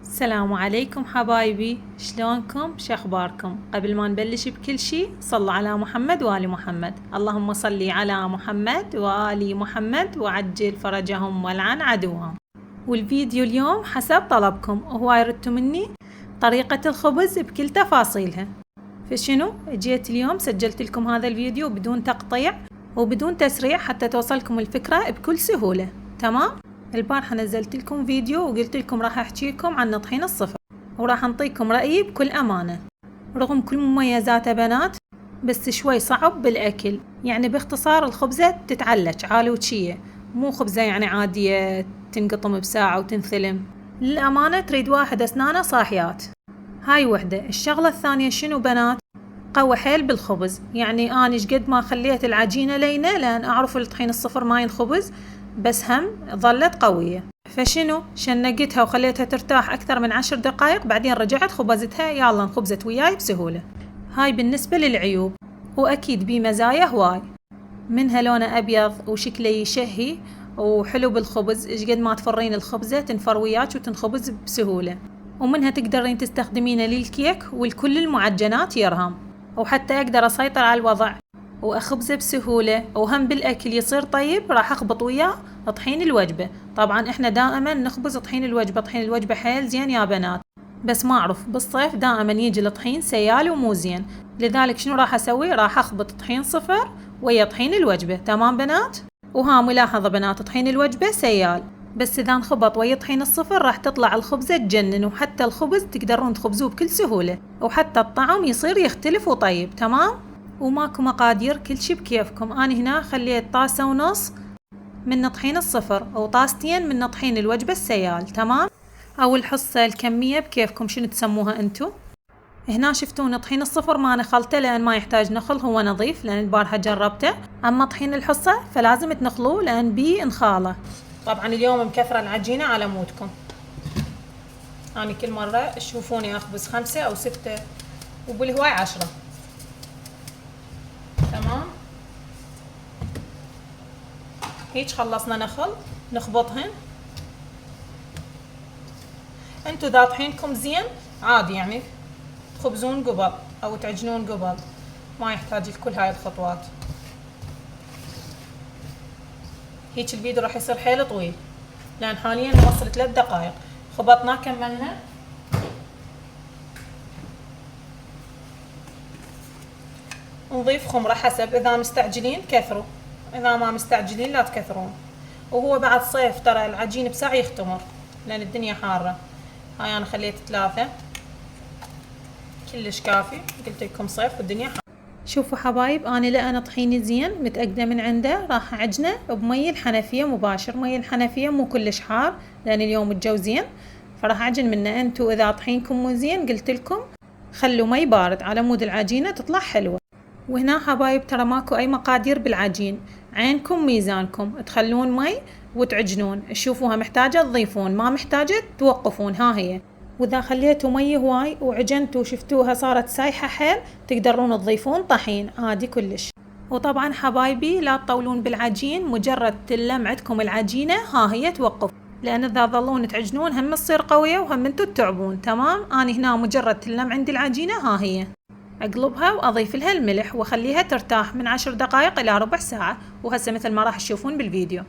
السلام عليكم حبايبي، شلونكم؟ شخباركم؟ قبل ما نبلش بكل شي صلوا على محمد وآل محمد. اللهم صلي على محمد وآل محمد وعجل فرجهم والعن عدوهم. والفيديو اليوم حسب طلبكم، وهواي ردتوا مني طريقة الخبز بكل تفاصيلها. فشنو جيت اليوم سجلت لكم هذا الفيديو بدون تقطيع وبدون تسريع حتى توصلكم الفكرة بكل سهولة. تمام؟ البارحة نزلت لكم فيديو وقلت لكم راح احكي لكم عن طحين الصفر، وراح انطيكم رأيي بكل امانة. رغم كل مميزاته بنات، بس شوي صعب بالاكل. يعني باختصار الخبزة تتعلج عالوتشية، مو خبزة يعني عادية تنقطم بساعة وتنثلم. للأمانة تريد واحد اسنانه صاحيات. هاي وحدة. الشغلة الثانية شنو بنات؟ قوي حيل بالخبز. يعني أنا شقد ما خليت العجينة لينة لأن أعرف الطحين الصفر ما ينخبز، بس هم ظلت قوية. فشنو شنقتها وخليتها ترتاح أكثر من 10 دقائق، بعدين رجعت خبزتها، يلا انخبزت وياي بسهولة. هاي بالنسبة للعيوب، وأكيد بي مزايا هواي. منها لونه أبيض وشكله يشهي وحلو بالخبز، شقد ما تفرين الخبزة تنفر وياك وتنخبز بسهولة. ومنها تقدرين تستخدمينه للكيك ولكل المعجنات يرهم. وحتى أقدر أسيطر على الوضع وأخبزه بسهولة، وهم بالأكل يصير طيب. راح أخبط وياه طحين الوجبة. طبعا إحنا دائما نخبز طحين الوجبة، طحين الوجبة حيل زين يا بنات، بس ما أعرف بالصيف دائما يجي الطحين سيال ومو زين. لذلك شنو راح أسوي؟ راح أخبط طحين صفر ويا طحين الوجبة. تمام بنات؟ وها ملاحظة بنات، طحين الوجبة سيال، بس إذا انخبط ويا طحين الصفر راح تطلع الخبزة تجنن، وحتى الخبز تقدرون تخبزوه بكل سهولة، وحتى الطعم يصير يختلف وطيب. تمام؟ وماكو مقادير، كل شي بكيفكم. أنا هنا خليت طاسة ونص من طحين الصفر وطاستين من طحين الوجبة السيال. تمام؟ أو الحصة، الكمية بكيفكم شنو تسموها انتو. هنا شفتون طحين الصفر ما نخلته لأن ما يحتاج نخل، هو نظيف لأن البارحة جربته. أما طحين الحصة فلازم تنخلوه لأن بيه انخاله. طبعا اليوم مكثرة العجينة على مودكم. أنا كل مرة تشوفوني أخبز 5 أو 6 وبالهواي 10. تمام؟ هيك خلصنا نخل، نخبطهن. انتو اذا طحينكم زين عادي يعني تخبزون قبل او تعجنون قبل، ما يحتاج لكل هاي الخطوات. هيك الفيديو راح يصير حيل طويل لان حاليا نوصل 3 دقائق. خبطنا كملنا. نضيف خمرة حسب، اذا مستعجلين كثروا، اذا ما مستعجلين لا تكثرون. وهو بعد صيف ترى العجين بساعة يختمر لان الدنيا حارة. هاي انا خليت 3 كلش كافي، قلت لكم صيف والدنيا حارة. شوفوا حبايب، انا لأنا طحيني زين متأكدة من عنده راح اعجنه بمي الحنفية مباشر. مي الحنفية مو كلش حار لان اليوم الجو زين، فراح اعجن منه. انتو اذا طحينكم مو زين قلت لكم خلوا مي بارد على مود العجينة تطلع حلوة. وهنا حبايب ترى ماكو اي مقادير بالعجين، عينكم ميزانكم، تخلون مي وتعجنون. تشوفوها محتاجة تضيفون، ما محتاجة توقفون. ها هي. واذا خليتوا مي هواي وعجنتوا شفتوها صارت سايحة حيل، تقدرون تضيفون طحين عادي كلش. وطبعا حبايبي لا تطولون بالعجين، مجرد تلم عندكم العجينة ها هي توقف، لان اذا ظلون تعجنون هم تصير قوية وهم انتو تتعبون. تمام؟ انا هنا مجرد تلم عندي العجينة ها هي، اقلبها واضيف لها الملح واخليها ترتاح من 10 دقائق الى ربع ساعة. وهسه مثل ما راح تشوفون بالفيديو.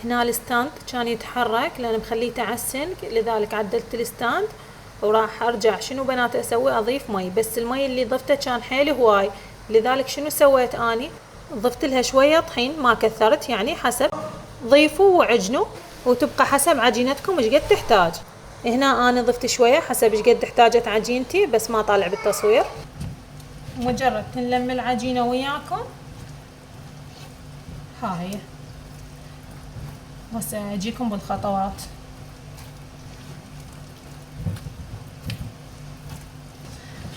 هنا الستاند كان يتحرك لان مخليته على السنك، لذلك عدلت الستاند. وراح ارجع شنو بنات اسوي؟ اضيف مي، بس المي اللي ضفته كان حيل هواي، لذلك شنو سويت اني؟ ضفت لها شوية طحين، ما كثرت يعني، حسب ضيفوا وعجنوا وتبقى حسب عجينتكم ايش قد تحتاج. هنا انا ضفت شوية حسب ايش قد احتاجت عجينتي، بس ما طالع بالتصوير. مجرد تنلم العجينة وياكم ها هي. هسه اجيكم بالخطوات.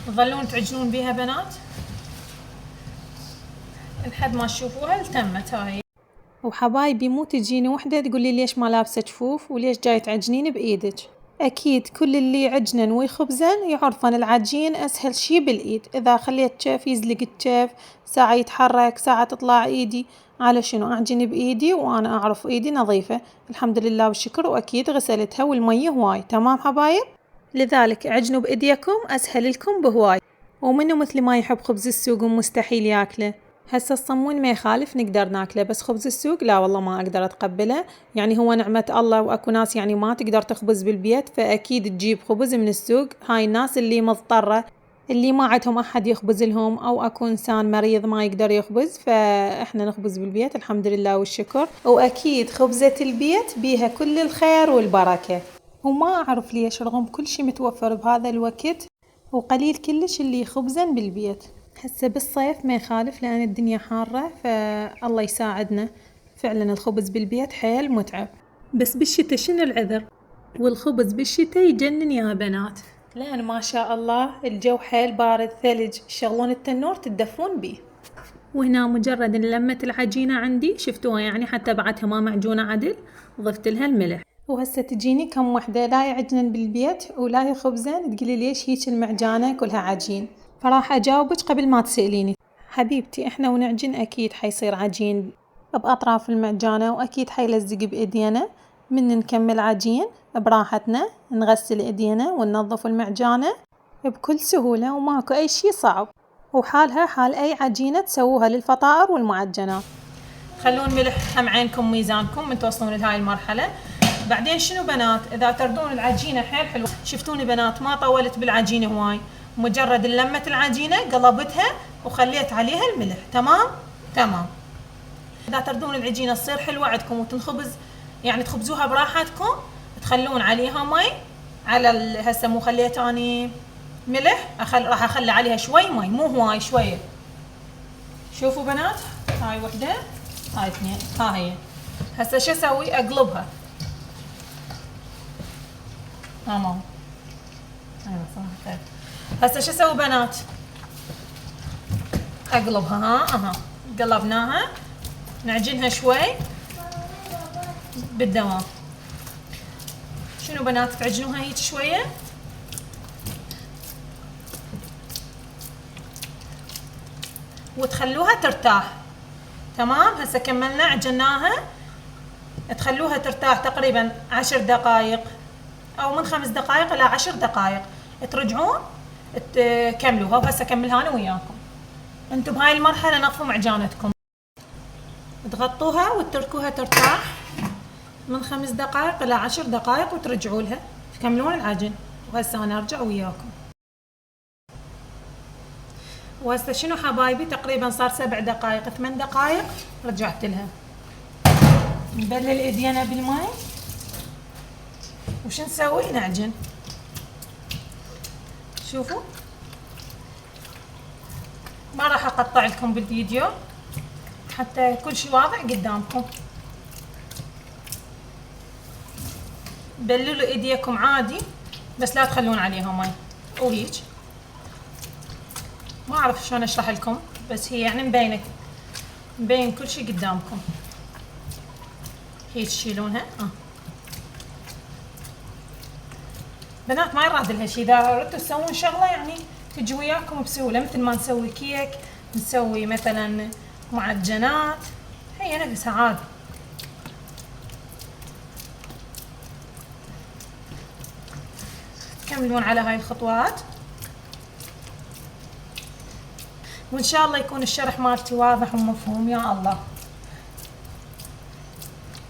تظلون تعجنون بيها بنات لحد ما تشوفوها التمت. هاي. وحبايبي مو تجيني وحدة تقولي ليش ما لابسة جفوف وليش جاي تعجنين بايدك. اكيد كل اللي يعجنن ويخبزن يعرفن العجين اسهل شي بالايد. اذا خليت كيف يزلق الكيف، ساعة يتحرك ساعة تطلع ايدي. على شنو اعجن بايدي وانا اعرف ايدي نظيفة الحمد لله والشكر، واكيد غسلتها والمية هواي. تمام حبايب؟ لذلك عجنوا بإيديكم أسهل لكم بهواي. ومنو مثل ما يحب خبز السوق ومستحيل ياكله؟ هسه الصمون ما يخالف نقدر ناكله، بس خبز السوق لا والله ما أقدر أتقبله. يعني هو نعمة الله، وأكو ناس يعني ما تقدر تخبز بالبيت فأكيد تجيب خبز من السوق. هاي الناس اللي مضطرة، اللي ما عندهم أحد يخبز لهم، أو أكو إنسان مريض ما يقدر يخبز، فإحنا نخبز بالبيت الحمد لله والشكر. وأكيد خبزة البيت بيها كل الخير والبركة. وما أعرف ليش رغم كل شي متوفر بهذا الوقت وقليل كلش اللي يخبزن بالبيت. هسه بالصيف ما يخالف لأن الدنيا حارة، فالله يساعدنا. فعلا الخبز بالبيت حيل متعب، بس بالشتاء شنو العذر؟ والخبز بالشتاء يجنن يا بنات، لأن ما شاء الله الجو حيل بارد ثلج، تشغلون التنور تدفون بيه. وهنا مجرد ان لمت العجينة عندي شفتوها، يعني حتى بعدها ما معجونة عدل، ضفت لها الملح. وهسه تجيني كم وحدة لا يعجنن بالبيت ولا يخبزن تقولي ليش هيك المعجانة كلها عجين، فراح أجاوبك قبل ما تسأليني. حبيبتي احنا ونعجن أكيد حيصير عجين بأطراف المعجانة، وأكيد حيلزق بإيدينا. من نكمل عجين براحتنا نغسل إيدينا وننظف المعجانة بكل سهولة، وماكو أي شي صعب، وحالها حال أي عجينة تسووها للفطائر والمعجنات. خلون ملح هم عينكم ميزانكم من توصلون لهاي المرحلة. بعدين شنو بنات، إذا تردون العجينة حيل حلوة، شفتوني بنات ما طولت بالعجينة هواي، مجرد لمت العجينة قلبتها وخليت عليها الملح. تمام. إذا تردون العجينة تصير حلوة عندكم وتنخبز، يعني تخبزوها براحتكم، تخلون عليها مي على هسه مو خليت اني ملح، راح اخلي عليها شوي مي، مو هواي شويه. شوفوا بنات، هاي وحده هاي اثنين، ها هي. هسه شو اسوي؟ اقلبها. تمام. ايوه صح. هسه شو اسوي بنات؟ اقلبها. ها قلبناها، نعجنها شوي بالدوام. شنو بنات تعجنوها هيك شويه وتخلوها ترتاح. تمام. هسه كملنا عجناها، تخلوها ترتاح تقريبا 10 دقائق او من 5 دقائق الى 10 دقائق، ترجعون تكملوها. وهسه كملها انا وياكم. انتم بهاي المرحله نظفوا معجانتكم، تغطوها وتتركوها ترتاح من 5 دقائق الى 10 دقائق وترجعوا لها تكملون العجن. وهسه انا ارجع وياكم. وهسه شنو حبايبي، تقريبا صار 7 دقائق 8 دقائق رجعت لها. نبلل ايدينا بالماء وش نسوي؟ نعجن. شوفوا ما راح اقطع لكم بالفيديو حتى كل شيء واضح قدامكم. بللوا ايديكم عادي بس لا تخلون عليها مي وهيج. ما اعرف شلون اشرح لكم، بس هي يعني مبين كل شيء قدامكم. هيك تشيلونها. بنات ما يراد لها شيء، اذا ردتوا تسوون شغله يعني تجي وياكم بسهوله، مثل ما نسوي كيك، نسوي مثلا معجنات، هي نفسها عادي. تكملون على هاي الخطوات، وان شاء الله يكون الشرح مالتي واضح ومفهوم يا الله،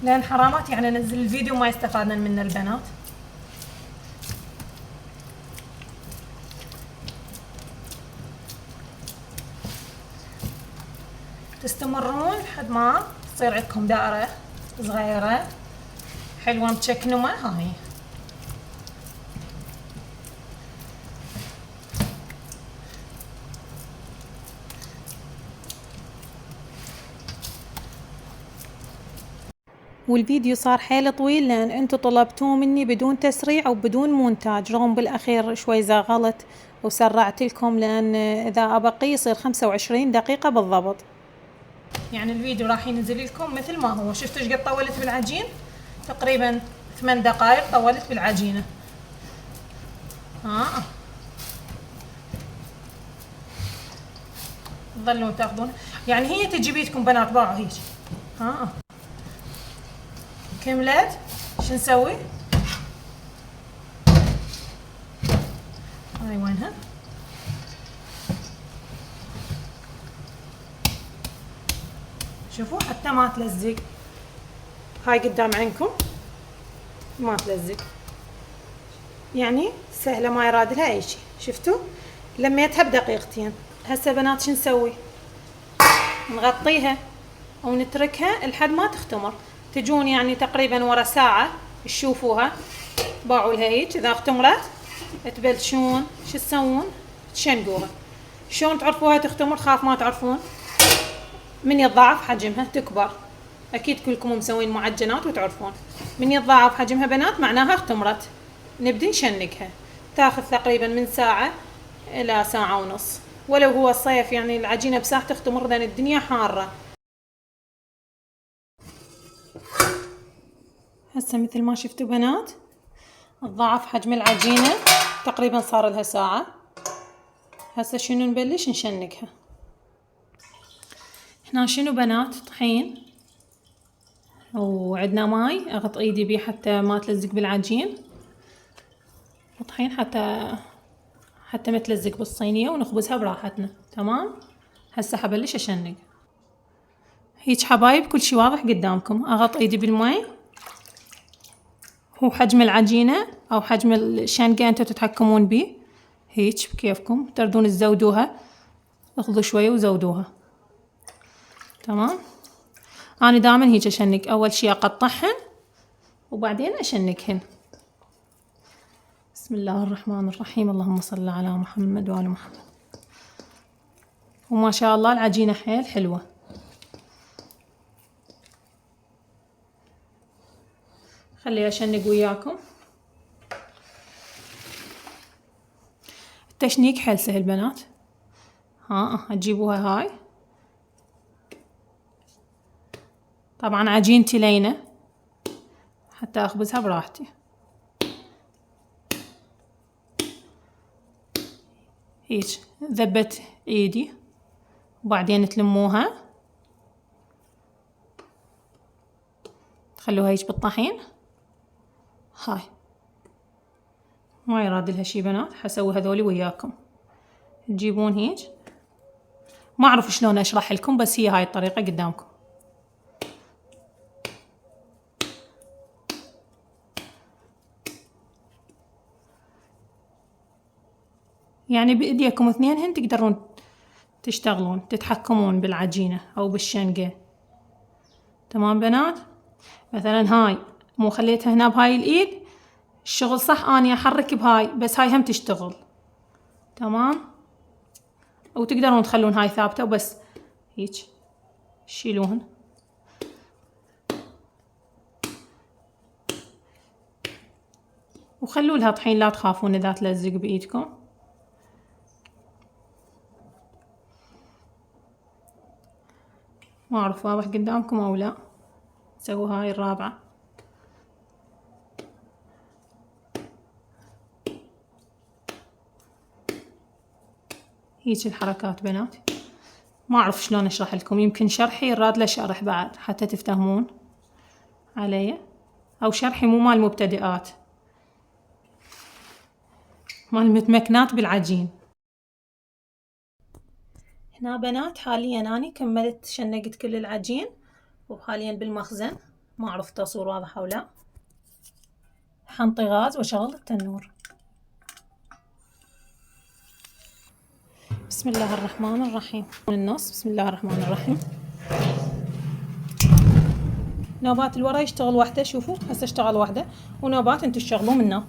لان حرامات يعني انزل الفيديو ما يستفادن منه البنات. تستمرون لحد ما تصير عندكم دائرة صغيرة حلوة متشكنمة. هاي والفيديو صار حيل طويل لان انتو طلبتوه مني بدون تسريع وبدون مونتاج، رغم بالاخير شوي زغلت وسرعت لكم، لان اذا ابقي يصير 25 دقيقة بالضبط. يعني الفيديو راح ينزل لكم مثل ما هو. شفتوا ايش قد طولت بالعجين؟ تقريبا 8 دقائق طولت بالعجينة. تظلون تاخذون، يعني هي تجي بيدكم بنات باعوا هيك. كملت. شو نسوي؟ هاي وينها؟ شوفوا حتى ما تلزق. هاي قدام عينكم ما تلزق، يعني سهلة ما يراد لها اي شيء. شفتوا لميتها بدقيقتين. هسه بنات شو نسوي؟ نغطيها او نتركها لحد ما تختمر. تجون يعني تقريبا ورا ساعة تشوفوها باعوا لها هيك. اذا اختمرت تبلشون شو تسوون؟ تشنقوها. شلون تعرفوها تختمر؟ خاف ما تعرفون. من يتضاعف حجمها تكبر. اكيد كلكم مسوين معجنات وتعرفون من يتضاعف حجمها بنات معناها اختمرت. نبدي نشنقها. تاخذ تقريبا من ساعة الى ساعة ونص. ولو هو الصيف يعني العجينة بساعة تختمر لان الدنيا حارة. هسه مثل ما شفتوا بنات تضاعف حجم العجينة تقريبا صار لها ساعة. هسه شنو نبلش نشنقها. هنا شنو بنات؟ طحين وعندنا ماي اغط ايدي بيه حتى ما تلزق بالعجين. طحين حتى ما تلزق بالصينية ونخبزها براحتنا. تمام. هسه حبلش اشنق. هيج حبايب كل شي واضح قدامكم. اغط ايدي بالماي. هو حجم العجينة او حجم الشنقة انتو تتحكمون بيه. هيج بكيفكم تردون تزودوها. اخذوا شوية وزودوها. تمام. انا دائما هيك اشنق. اول شي اقطعهن وبعدين اشنقهن. بسم الله الرحمن الرحيم. اللهم صل على محمد وآل محمد. وما شاء الله العجينة حيل حلوة. خلي اشنق وياكم. التشنيق حيل سهل بنات. تجيبوها هاي. طبعا عجينتي لينة حتى اخبزها براحتي. هيك ذبت ايدي وبعدين تلموها تخلوها هيك بالطحين. هاي ما يراد لها شي بنات. حسوي هذولي وياكم. تجيبون هيك. ما اعرف شلون اشرح لكم بس هي هاي الطريقة قدامكم. يعني بإيديكم اثنينهن تقدرون تشتغلون تتحكمون بالعجينة أو بالشنقة. تمام بنات. مثلا هاي مو خليتها هنا بهاي الإيد الشغل صح. أني أحرك بهاي بس هاي هم تشتغل. تمام. أو تقدرون تخلون هاي ثابتة وبس هيك شيلوهن. وخلوا لها طحين لا تخافون إذا تلزق بإيدكم. ما أعرف واضح قدامكم أو لا. سووا هاي الرابعة. هيك الحركات بنات. ما أعرف شلون أشرح لكم. يمكن شرحي يراد له شرح بعد حتى تفتهمون علي. أو شرحي مو مال مبتدئات مال متمكنات بالعجين. هنا بنات حاليا أنا كملت شنقت كل العجين وحاليا بالمخزن. ما أعرف تصور واضحة أو لا. حنطي غاز وشغل التنور. بسم الله الرحمن الرحيم. من النص. بسم الله الرحمن الرحيم. نوبات الورا يشتغل وحده. شوفوا هسه اشتغل وحده ونوبات انتو تشغلون منه.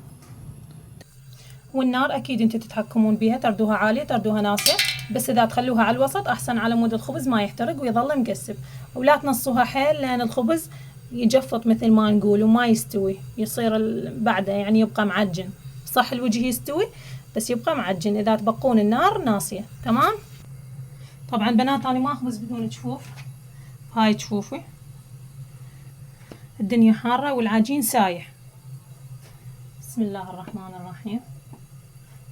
والنار اكيد انتو تتحكمون بيها. تردوها عالية تردوها ناصية. بس اذا تخلوها على الوسط احسن على مود الخبز ما يحترق ويظل مقسب. ولا تنصوها حيل لان الخبز يجفط مثل ما نقول وما يستوي. يصير بعده يعني يبقى معجن. صح الوجه يستوي بس يبقى معجن اذا تبقون النار ناصية. تمام. طبعا بنات انا ما اخبز بدون جفوف. هاي تشوفي الدنيا حارة والعجين سايح. بسم الله الرحمن الرحيم.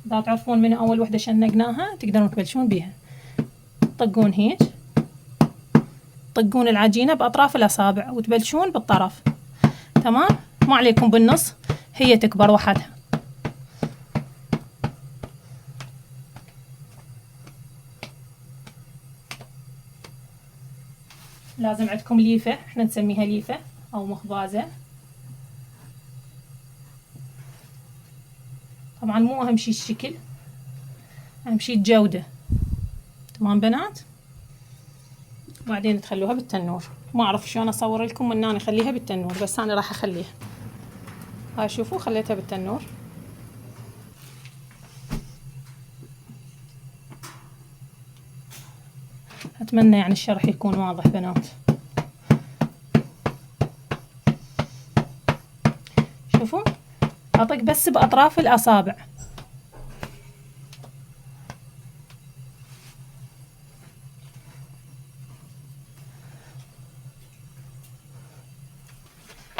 إذا تعرفون من أول وحدة شنقناها تقدرون تبلشون بيها. طقون هيك. طقون العجينة بأطراف الأصابع وتبلشون بالطرف. تمام. ما عليكم بالنص هي تكبر وحدها. لازم عندكم ليفة، احنا نسميها ليفة او مخبازة. طبعا مو اهم شي الشكل، اهم شي الجودة. تمام بنات؟ وبعدين تخلوها بالتنور. ما اعرف شلون اصور لكم ان انا اخليها بالتنور، بس انا راح اخليها. هاي شوفوا خليتها بالتنور. اتمنى يعني الشرح يكون واضح بنات. شوفوا اطق بس باطراف الاصابع.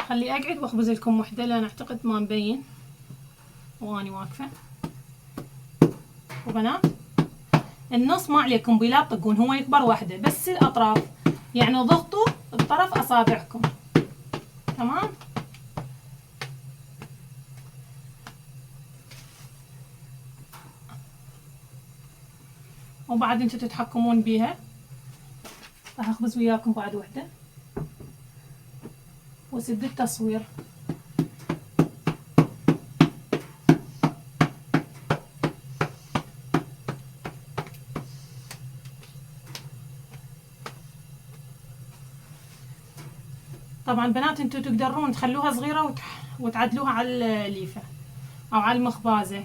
خلي اقعد واخبز لكم وحده، لان اعتقد ما مبين واني واقفه. وبنات النص ما عليكم بلا تطقون، هو يكبر وحده بس الاطراف، يعني ضغطوا بطرف اصابعكم. تمام. وبعد انتوا تتحكمون بيها. راح اخبز وياكم بعد وحده واسد التصوير. طبعا بنات انتوا تقدرون تخلوها صغيره وتعدلوها على الليفه او على المخبازه.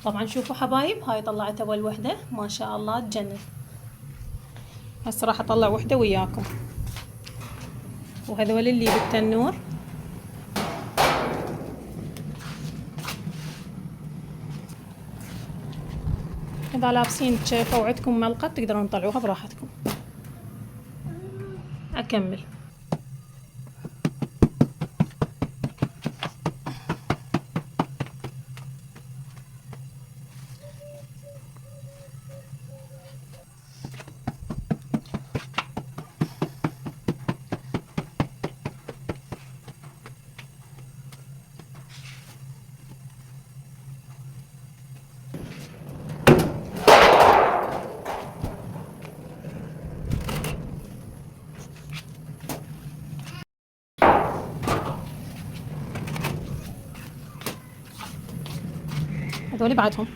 طبعا شوفوا حبايب، هاي طلعت اول وحده ما شاء الله تجنن. هسه راح اطلع وحده وياكم، وهذول اللي بالتنور. اذا لابسين شيفه وعندكم ملقط تقدرون تطلعوها براحتكم. اكمل. هذول بعدهم.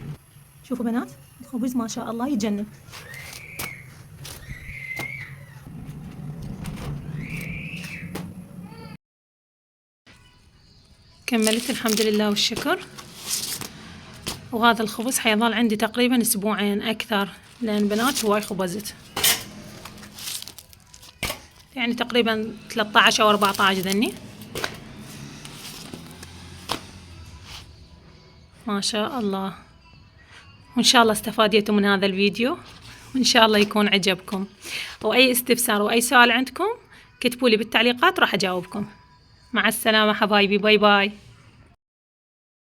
شوفوا بنات الخبز ما شاء الله يجنن. كملت الحمد لله والشكر. وهذا الخبز حيظل عندي تقريبا اسبوعين اكثر، لان بنات هواي خبزت، يعني تقريبا 13 او 14 ذني. ما شاء الله. وإن شاء الله استفاديتوا من هذا الفيديو، وإن شاء الله يكون عجبكم. وأي استفسار وأي سؤال عندكم كتبوا لي بالتعليقات راح أجاوبكم. مع السلامة حبايبي، باي باي.